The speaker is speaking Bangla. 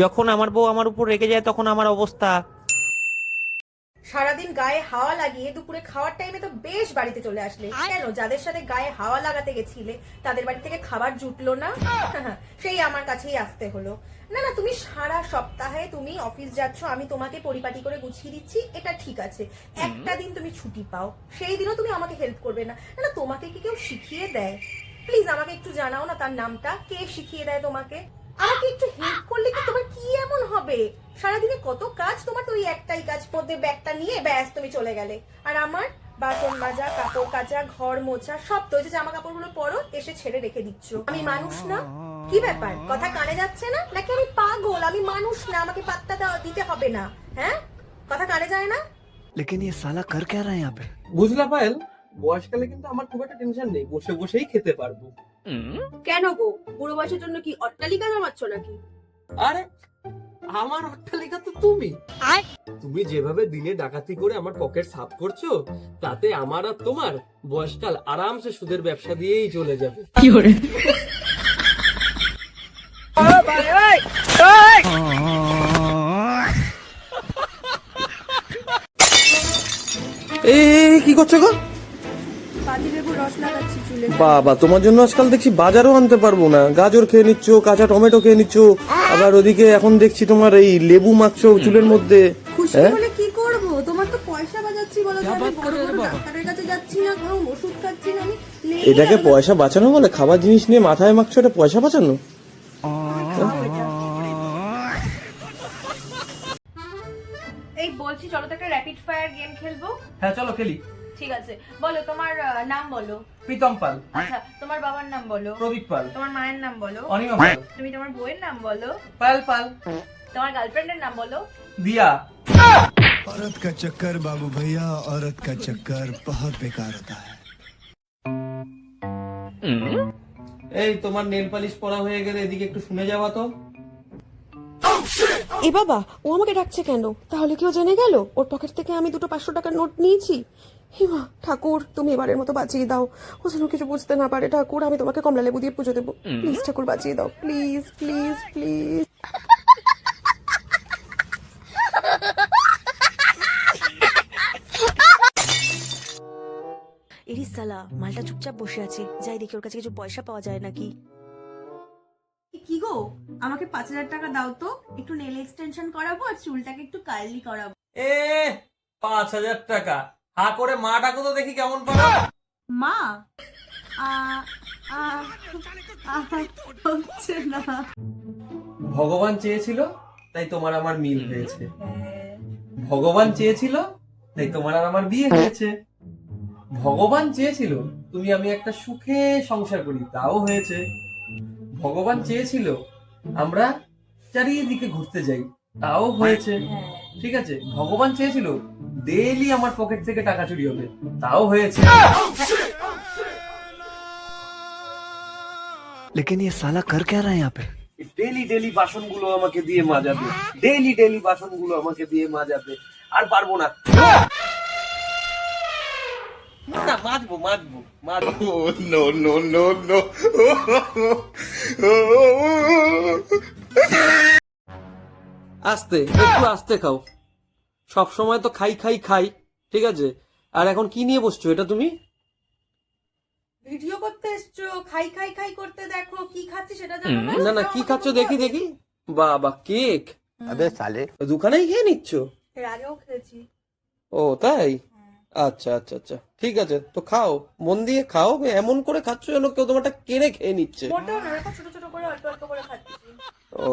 যখন আমার বউ আমার উপর রেগে যায় তখন আমার অবস্থা। সারাদিন গায়ে হাওয়া লাগিয়ে দুপুরে খাওয়ার টাইমে তো বেশ বাড়িতে চলে আসলে কেন? যাদের সাথে গায়ে হাওয়া লাগাতে গেছিলে তাদের বাড়ি থেকে খাবার জুটলো না? সেই আমার কাছেই আসতে হলো। না না, তুমি সারা সপ্তাহে তুমি অফিস যাচ্ছ, আমি তোমাকে পরিপাটি করে গুছিয়ে দিচ্ছি, এটা ঠিক আছে। একটা দিন তুমি ছুটি পাও, সেই দিনও তুমি আমাকে হেল্প করবে না? না না, তোমাকে কি কেউ শিখিয়ে দেয়? প্লিজ আমাকে একটু জানাও না তার নামটা, কে শিখিয়ে দেয় তোমাকে? আমাকে একটু হেল্প করলে কি তোমার কি এমন হবে? সারাদিনে কত কাজ, তোমার তো ওই একটাই কাজ, মধ্যে ব্যাগটা নিয়ে ব্যাস তুমি চলে গেলে। আর আমার বাসন মাজা, কাপড় কাচা, ঘর মোছা সব তো, যে জামা কাপড়গুলো পরো এসে ছেড়ে রেখে দিচ্ছ। আমি মানুষ না? কি ব্যাপার, কথা কানে যাচ্ছে না নাকি আমি পাগল? আমি মানুষ না, আমাকে পাত্তা দিতে হবে না? হ্যাঁ, কথা কানে যায় না? लेकिन ये साला कर क्या रहा है यहाँ पे? বুঝলা পায়েল, বয়সকালে কিন্তু আমার খুব একটা টেনশন নেই, বসে বসেই খেতে পারবো। কেন গো, বুড়ো বয়সের জন্য কি অট্টালিকা জমাচ্ছ নাকি? আরে আমার অট্টালিকা তো তুমি। তুমি যেভাবে দিনে ডাকাতি করে আমার পকেট সাফ করছো, তাতে আমার আর তোমার বয়সকাল আরামসে সুদের ব্যবসা দিয়েই চলে যাবে। এই কি করছো গো? পাতিলেবুর রস লাগাচ্ছি চুলে। বাবা, তোমার জন্য আজকাল দেখছি বাজারও আনতে পারবো না। গাজর খেয়ে নিচ্ছ, কাঁচা টমেটো খেয়ে নিচ্ছ, আবার ওদিকে এখন দেখছি তোমার এই লেবু মাখছো চুলের মধ্যে। খুশি হ্যাঁ? হলে কি করব? তোমার তো পয়সা বাজাচ্ছি বলো, তো আমি বড় বড় ডাক্তারের কাছে যাচ্ছি না, কোনো ওষুধ খাচ্ছি না, আমি এটাকে পয়সা বাঁচানো বলে? খাবার জিনিস নিয়ে মাথায় মাখছো, এটা পয়সা বাঁচানো? এই বলছি, চলো তো একটা র্যাপিড ফায়ার গেম খেলবো। হ্যাঁ চলো খেলি। ঠিক আছে, বলো তোমার নাম বলো। প্রীতম পাল। আচ্ছা, তোমার বাবার নাম বলো। প্রদীপ পাল। তোমার মায়ের নাম বলো। অনিমা পাল। তুমি তোমার বউয়ের নাম বলো। পাল পাল। তোমার গার্লফ্রেন্ডের নাম বলো। দিয়া। औरत का चक्कर बाबू भैया, औरत का चक्कर बहुत बेकार होता है। এই তোমার নেল পালিশ পরা হয়ে গেলে এদিকে একটু শুনে যাওয়া তো। এ বাবা, ও আমাকে ডাকছে কেন? তাহলে কেউ জেনে গেল ওর পকেট থেকে আমি দুটো 500 টাকার নোট নিয়েছি? হিমা ঠাকুর, তুমি এবারের মতো বাঁচিয়ে দাও, ও যেন কিছু বুঝতে না পারে। ঠাকুর, আমি তোমাকে কমলা লেবু দিয়ে পুজো দেবো। প্লিজ ঠাকুর, বাঁচিয়ে দাও, প্লিজ প্লিজ প্লিজ। এরিস সালা, মালটা চুপচাপ বসে আছে, যাই দেখি ওর কাছে কিছু পয়সা পাওয়া যায় নাকি। কি গো, আমাকে 5000 টাকা দাও তো, একটু নেল এক্সটেনশন করাবো আর চুলটাকে একটু কার্লি করাবো। এ 5000 টাকা? হা করে মা ডাকো তো দেখি কেমন পারো। মা হচ্ছে না। ভগবান চেয়েছিল তাই তোমার আমার মিল হয়েছে। ভগবান চেয়েছিল তাই তোমার আর আমার বিয়ে হয়েছে। ভগবান চেয়েছিল তুমি আমি একটা সুখে সংসার করি, তাও হয়েছে। ভগবান চেয়েছিল আমরা চারিদিকে ঘুরতে যাই, তাও হয়েছে। ঠিক আছে, ভগবান চেয়েছিল ডেইলি আমার পকেট থেকে টাকা চুরি হবে, তাও হয়েছে। लेकिन ये साला कर क्या रहा है यहाँ पे? ডেইলি ডেইলি বাসনগুলো আমাকে দিয়ে মাজাবে, ডেইলি ডেইলি বাসনগুলো আমাকে দিয়ে মাজাবে, আর পারবো না। না, মাজবো মাজবো মাজবো। আস্তে, একটু আস্তে খাও। সব সময় তো খাই খাই খাই, ঠিক আছে? আর এখন কি নিয়ে বসছো এটা তুমি? ভিডিও করতে এসছো, খাই খাই খাই করতে, দেখো কি খাচ্ছি সেটা জানো না? না না, কি খাচ্ছ দেখি দেখি। বাবা, কেক? अबे साले। দোকানেই খেয়ে নিচ্ছ? এর আগেও খেয়েছি। ও তাই? আচ্ছা আচ্ছা আচ্ছা, ঠিক আছে, তো খাও, মন দিয়ে খাও। এমন করে খাচ্ছ যেন কেউ তোমারটা কেড়ে খেয়ে নিচ্ছে। মোটেও না, দেখো ছোট ছোট করে অল্প অল্প করে খাচ্ছি। ও